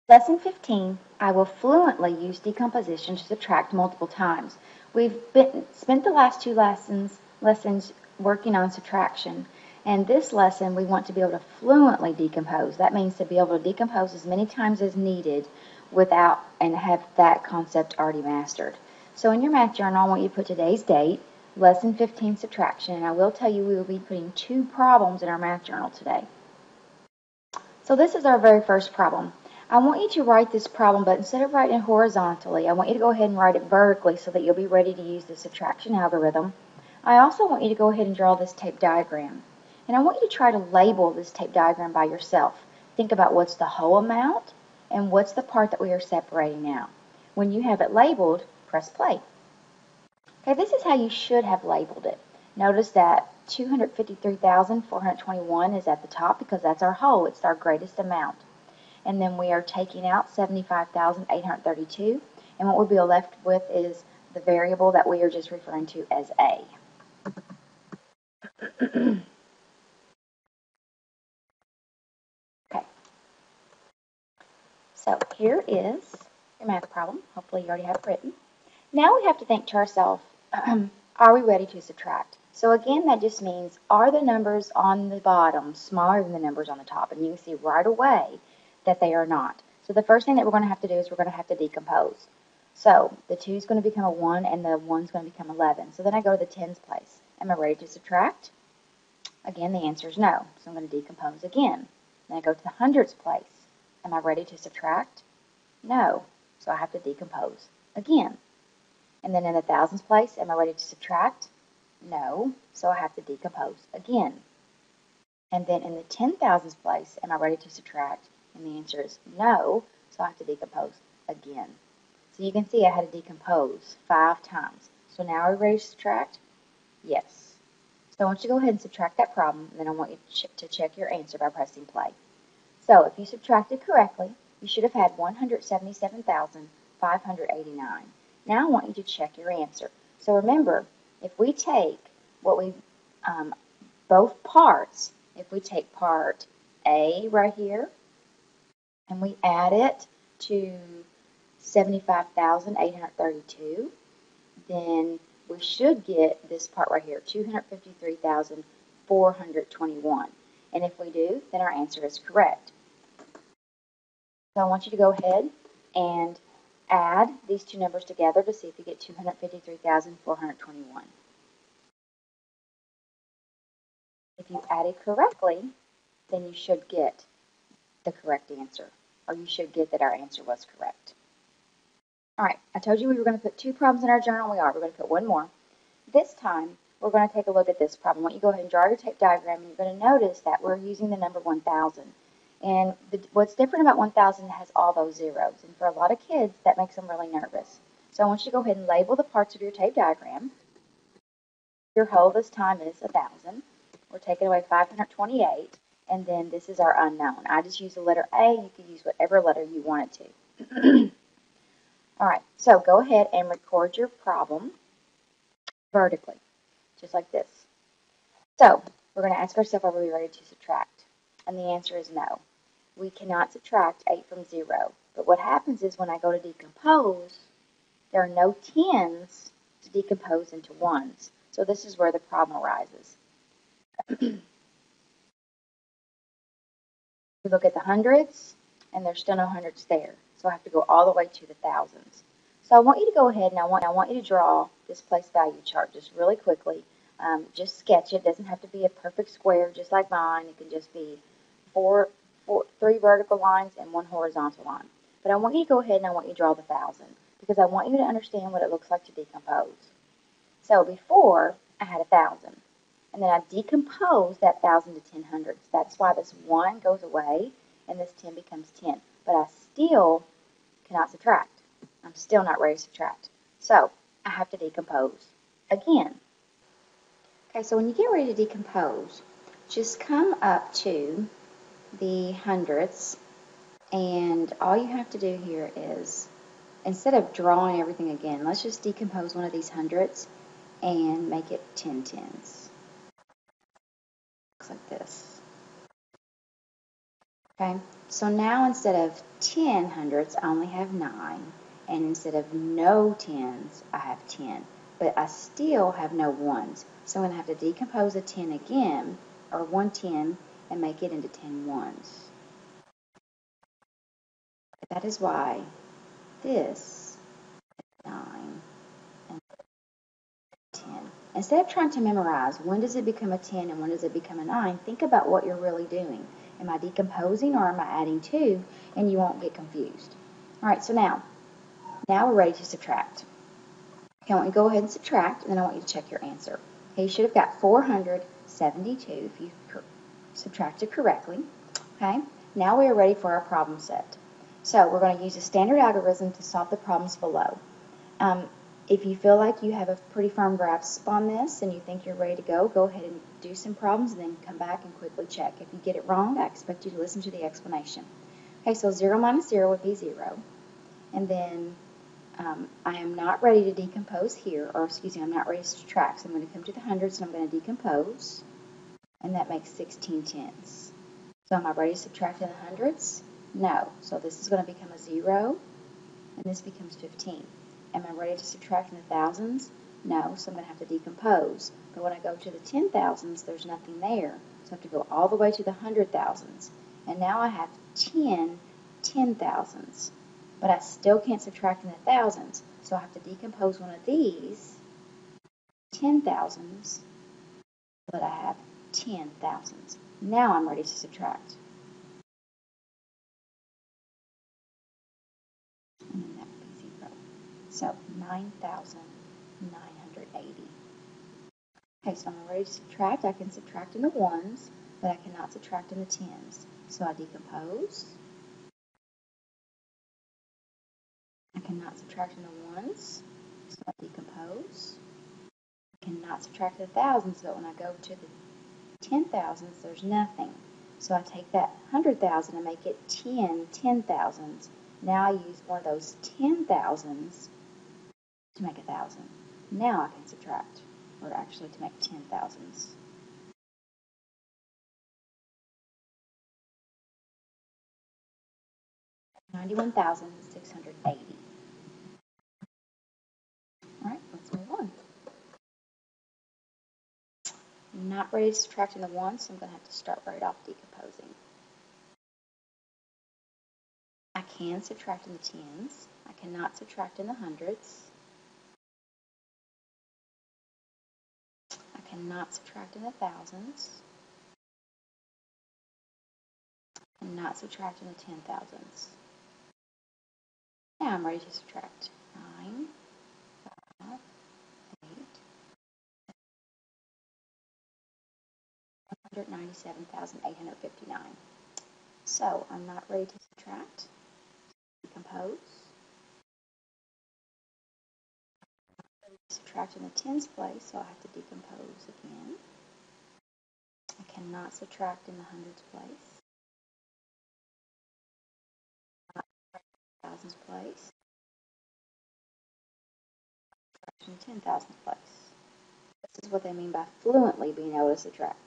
Lesson 15, I will fluently use decomposition to subtract multiple times. Spent the last two lessons working on subtraction. And this lesson, we want to be able to fluently decompose. That means to be able to decompose as many times as needed without and have that concept already mastered. So in your math journal, I want you to put today's date, lesson 15 subtraction, and I will tell you we will be putting 2 problems in our math journal today. So this is our very first problem. I want you to write this problem, but instead of writing it horizontally, I want you to go ahead and write it vertically so that you'll be ready to use the subtraction algorithm. I also want you to go ahead and draw this tape diagram. And I want you to try to label this tape diagram by yourself. Think about what's the whole amount and what's the part that we are separating out. When you have it labeled, press play. Okay, this is how you should have labeled it. Notice that 253,421 is at the top because that's our whole. It's our greatest amount. And then we are taking out 75,832. And what we'll be left with is the variable that we are just referring to as A. Okay. So here is your math problem. Hopefully you already have it written. Now we have to think to ourselves, are we ready to subtract? So again, that just means, are the numbers on the bottom smaller than the numbers on the top? And you can see right away that they are not. So the first thing that we're going to have to do is we're going to have to decompose. So the 2 is going to become a 1 and the 1 is going to become 11. So then I go to the tens place. Am I ready to subtract? Again, the answer is no. So I'm going to decompose again. Then I go to the hundreds place. Am I ready to subtract? No. So I have to decompose again. And then in the thousands place, am I ready to subtract? No. So I have to decompose again. And then in the 10,000s place, am I ready to subtract? And the answer is no, so I have to decompose again. So you can see I had to decompose 5 times. So now are we ready to subtract? Yes. So I want you to go ahead and subtract that problem, and then I want you to check your answer by pressing play. So if you subtracted correctly, you should have had 177,589. Now I want you to check your answer. So remember, if we take what we, both parts, if we take part A right here, and we add it to 75,832, then we should get this part right here, 253,421. And if we do, then our answer is correct. So I want you to go ahead and add these two numbers together to see if you get 253,421. If you added correctly, then you should get the correct answer, or you should get that our answer was correct. All right, I told you we were going to put 2 problems in our journal. We are. We're going to put 1 more. This time, we're going to take a look at this problem. I want you to go ahead and draw your tape diagram, and you're going to notice that we're using the number 1,000. And what's different about 1,000 has all those zeros. And for a lot of kids, that makes them really nervous. So I want you to go ahead and label the parts of your tape diagram. Your whole this time is 1,000. We're taking away 528. And then this is our unknown. I just use the letter A. You can use whatever letter you want it to. All right, so go ahead and record your problem vertically, just like this. So we're going to ask ourselves, are we ready to subtract? And the answer is no. We cannot subtract 8 from 0. But what happens is when I go to decompose, there are no 10s to decompose into 1s. So this is where the problem arises. We look at the hundreds, and there's still no hundreds there. So I have to go all the way to the thousands. So I want you to go ahead and I want you to draw this place value chart just really quickly. Just sketch it. It doesn't have to be a perfect square just like mine. It can just be 3 vertical lines and 1 horizontal line. But I want you to go ahead and I want you to draw the 1,000 because I want you to understand what it looks like to decompose. So before I had 1,000. And then I decompose that 1,000 to 10 hundredths. That's why this 1 goes away and this 10 becomes 10. But I still cannot subtract. I'm still not ready to subtract. So I have to decompose again. Okay, so when you get ready to decompose, just come up to the hundredths, and all you have to do here is, instead of drawing everything again, let's just decompose one of these hundredths and make it 10 tens. Looks like this. Okay, So now instead of 10 hundredths, I only have 9. And instead of no tens, I have 10. But I still have no ones. So I'm going to have to decompose a 10 again, or 110, and make it into 10 ones. That is why this is 9 and 10. Instead of trying to memorize when does it become a 10 and when does it become a 9, think about what you're really doing. Am I decomposing or am I adding 2? And you won't get confused. All right, so now we're ready to subtract. Okay, I want you to go ahead and subtract, and then I want you to check your answer. Okay, you should have got 472 if you subtracted correctly. Okay, now we are ready for our problem set. So we're going to use a standard algorithm to solve the problems below. If you feel like you have a pretty firm grasp on this and you think you're ready to go ahead and do some problems and then come back and quickly check. If you get it wrong, I expect you to listen to the explanation. Okay, so 0 minus 0 would be 0. And then I am not ready to decompose here, or excuse me, I'm not ready to subtract. So I'm going to come to the hundreds and I'm going to decompose, and that makes 16 tenths. So am I ready to subtract in the hundreds? No. So this is going to become a 0, and this becomes 15. Am I ready to subtract in the thousands? No, so I'm going to have to decompose. But when I go to the 10,000s, there's nothing there. So I have to go all the way to the 100,000s. And now I have 10 10,000s. But I still can't subtract in the thousands. So I have to decompose one of these 10,000s, but I have 10,000s. Now I'm ready to subtract. And then that would be 0. So 9,980. Okay, so I'm ready to subtract. I can subtract in the ones, but I cannot subtract in the tens. So I decompose. I cannot subtract in the ones, so I decompose. I cannot subtract the thousands, but when I go to the 10,000s, there's nothing. So I take that 100,000 and make it 10 10,000s. Now I use one of those 10,000s to make 1,000. Now I can subtract, or actually to make 10,000s. $91,680. All right, let's move on. I'm not ready to subtract in the ones, so I'm going to have to start right off decomposing. I can subtract in the tens. I cannot subtract in the hundreds. I cannot subtract in the thousands. And not subtract in the 10,000s. Now I'm ready to subtract. 9, 5, 8, 197,859. So I'm not ready to subtract. Decompose. Subtract in the tens place, so I have to decompose again. I cannot subtract in the hundreds place. Not thousands place. Subtract in the 10,000 place. This is what they mean by fluently being able to subtract.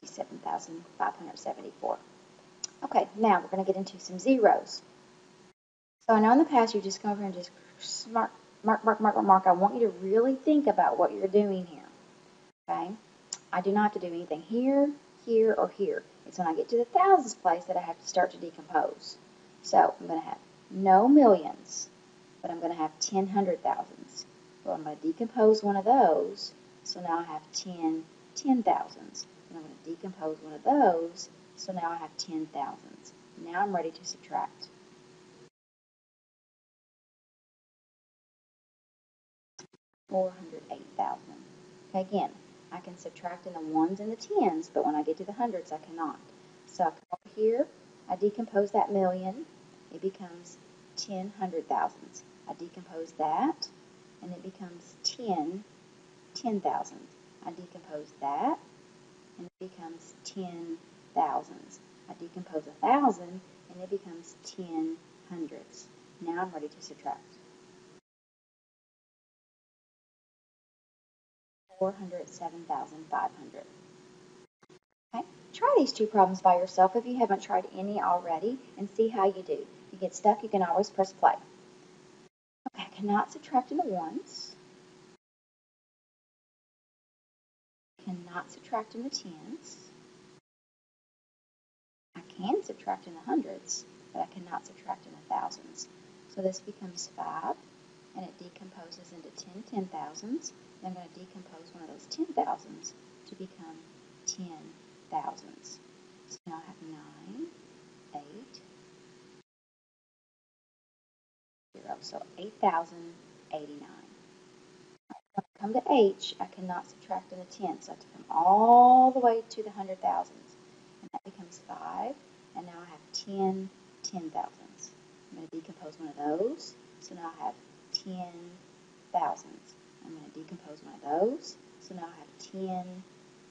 $57,574. Okay, now we're going to get into some zeros. So I know in the past you just come over and just mark. I want you to really think about what you're doing here. Okay? I do not have to do anything here, here, or here. It's when I get to the thousands place that I have to start to decompose. So I'm going to have no millions, but I'm going to have 10 100,000s. Well, I'm going to decompose one of those, so now I have 10 10,000s. And I'm going to decompose one of those, so now I have 10,000s. Now I'm ready to subtract. 408,000. Okay, again, I can subtract in the ones and the tens, but when I get to the hundreds, I cannot. So I come over here, I decompose that million, it becomes 10 100,000s. I decompose that, and it becomes 10 10,000s. I decompose that, and it becomes 10 thousands. I decompose 1,000, and it becomes 10 hundreds. Now I'm ready to subtract. 407,500. Okay, try these two problems by yourself if you haven't tried any already and see how you do. If you get stuck, you can always press play. Okay, I cannot subtract in the ones. Cannot subtract in the tens. I can subtract in the hundreds, but I cannot subtract in the thousands. So this becomes 5, and it decomposes into 10 10,000s. And I'm going to decompose one of those 10,000s to become 10 thousands. So now I have 9, 8, 0. So 8,089. When I come to H, I cannot subtract in the tens, so I have to come all the way to the 100,000s. And that becomes 5, and now I have 10 10,000s. I'm going to decompose one of those, so now I have 10 thousands. I'm going to decompose one of those, so now I have 10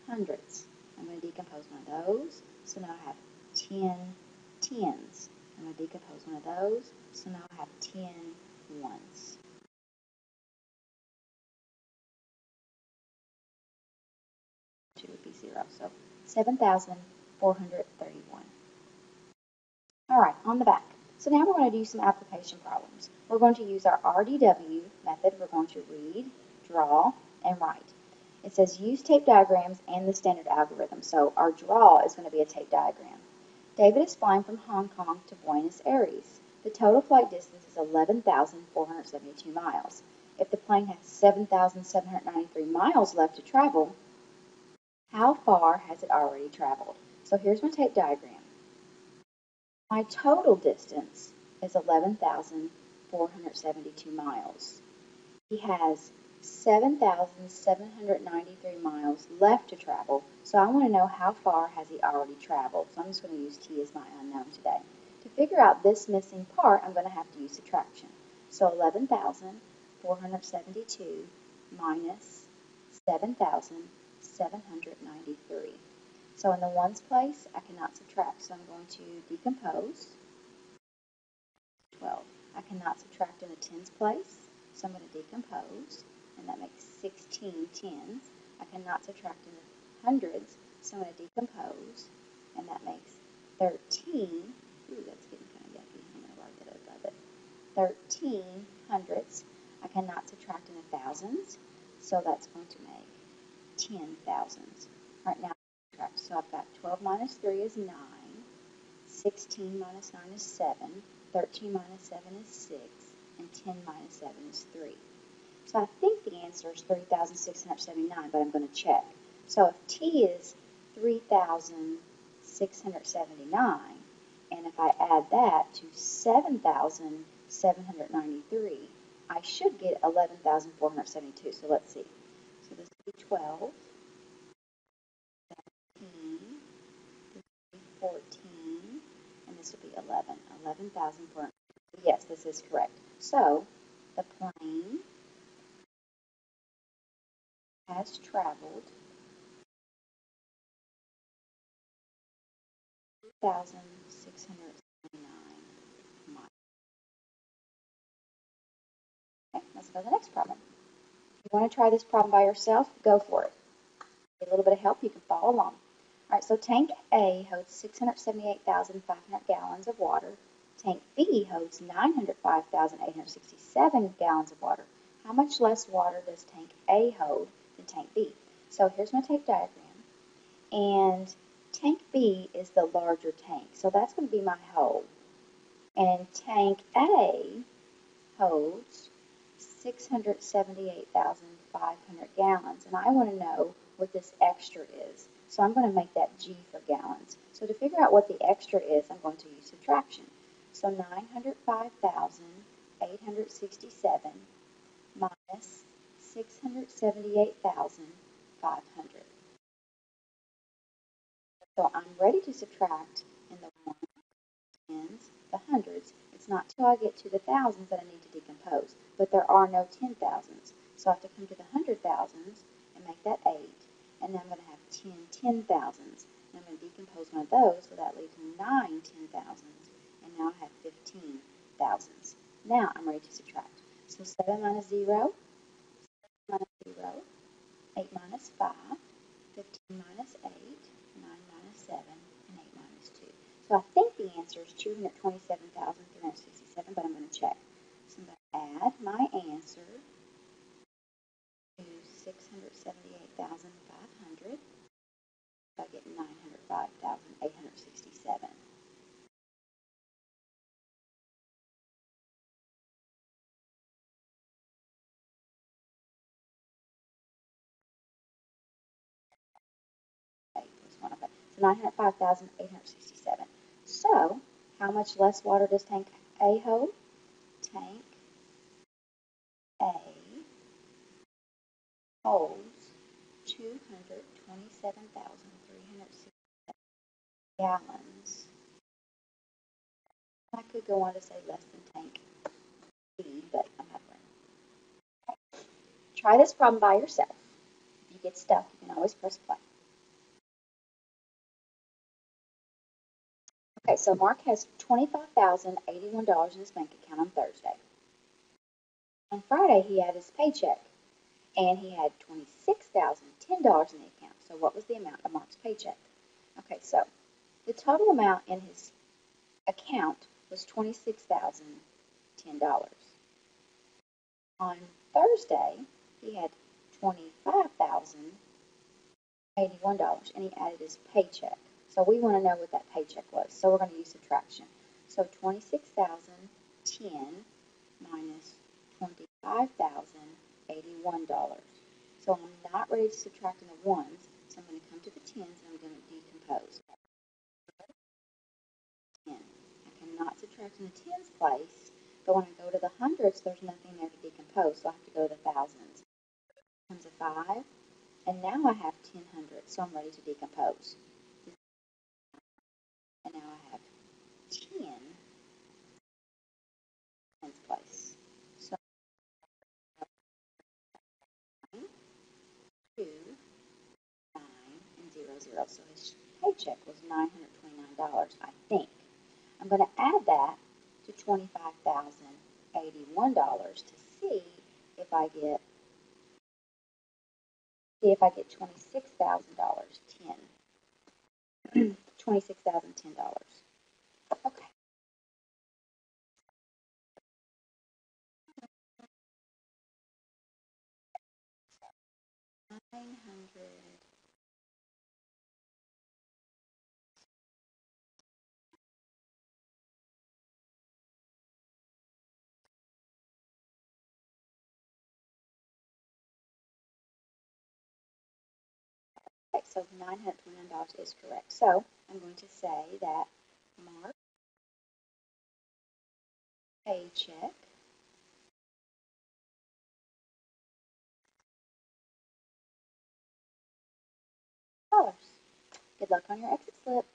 hundreds. I'm going to decompose one of those, so now I have 10 tens. I'm going to decompose one of those, so now I have 10 ones. Would be 0. So 7,431. All right, on the back. So now we're going to do some application problems. We're going to use our RDW method. We're going to read, draw, and write. It says use tape diagrams and the standard algorithm. So our draw is going to be a tape diagram. David is flying from Hong Kong to Buenos Aires. The total flight distance is 11,472 miles. If the plane has 7,793 miles left to travel, how far has it already traveled? So here's my tape diagram. My total distance is 11,472 miles. He has 7,793 miles left to travel, so I want to know how far has he already traveled. So I'm just going to use T as my unknown today. To figure out this missing part, I'm going to have to use subtraction. So 11,472 minus 7,793. So in the ones place, I cannot subtract, so I'm going to decompose. 12. I cannot subtract in the tens place, so I'm going to decompose, and that makes 16 tens. I cannot subtract in the hundreds, so I'm going to decompose, and that makes 13. Ooh, that's getting kind of yucky. I'm going to write that above it. 13 hundredths. I cannot subtract in the thousands, so that's going to make 10 thousands. All right, now subtract. So I've got 12 minus 3 is 9, 16 minus 9 is 7, 13 minus 7 is 6, and 10 minus 7 is 3. So I think the answer is 3,679, but I'm going to check. So if T is 3,679, and if I add that to 7,793, I should get 11,472. So let's see. So this would be 12, 17, this would be 14, and this would be 11. 11,472. Yes, this is correct. So the plane has traveled 2,679 miles. Okay, let's go to the next problem. If you want to try this problem by yourself, go for it. Get a little bit of help, you can follow along. All right, so tank A holds 678,500 gallons of water. Tank B holds 905,867 gallons of water. How much less water does tank A hold than tank B? So here's my tape diagram. And tank B is the larger tank, so that's going to be my hold. And tank A holds 678,500 gallons, and I want to know what this extra is. So I'm going to make that G for gallons. So to figure out what the extra is, I'm going to use subtraction. So 905,867 minus 678,500. So I'm ready to subtract in the ones, tens, the hundreds. It's not till I get to the thousands that I need to decompose, but there are no 10,000s. So I have to come to the 100,000s and make that 8, and then I'm going to have 10 10,000s. And I'm going to decompose one of those, so that leaves 9 10,000s, and now I have 15,000s. Now I'm ready to subtract. So 7 minus 0, 7 minus 0, 8 minus 5, 15 minus 8, 9 minus 7, and 8 minus 2. So I think the answer is 227,367, but I'm going to check. So I'm going to add my answer to 678,500. I get 905,867. Okay, so 905,867. So how much less water does tank A hold? Tank A holds 227,360 gallons. I could go on to say less than tank B, but I'm not going to. Try this problem by yourself. If you get stuck, you can always press play. Okay, so Mark has $25,081 in his bank account on Thursday. On Friday, he had his paycheck, and he had $26,010 in the account. So what was the amount of Mark's paycheck? Okay, so the total amount in his account was $26,010. On Thursday, he had $25,081, and he added his paycheck. So we want to know what that paycheck was. So we're going to use subtraction. So 26,010 minus $25,081. So I'm not ready to subtract in the ones, so I'm going to come to the tens and I'm going to decompose. 10. I cannot subtract in the tens place, but when I go to the hundreds, there's nothing there to decompose, so I have to go to the thousands. Comes a 5, and now I have 10 hundredths, so I'm ready to decompose. And now I have 10 tens place. So 9, 2, 9, and 0, 0. So his paycheck was $929, I think. I'm going to add that to $25,081 to see if I get $26,010. $26,010. Okay. 900. Okay, so $929 is correct. So I'm going to say that Mark's paycheck dollars. Good luck on your exit slip.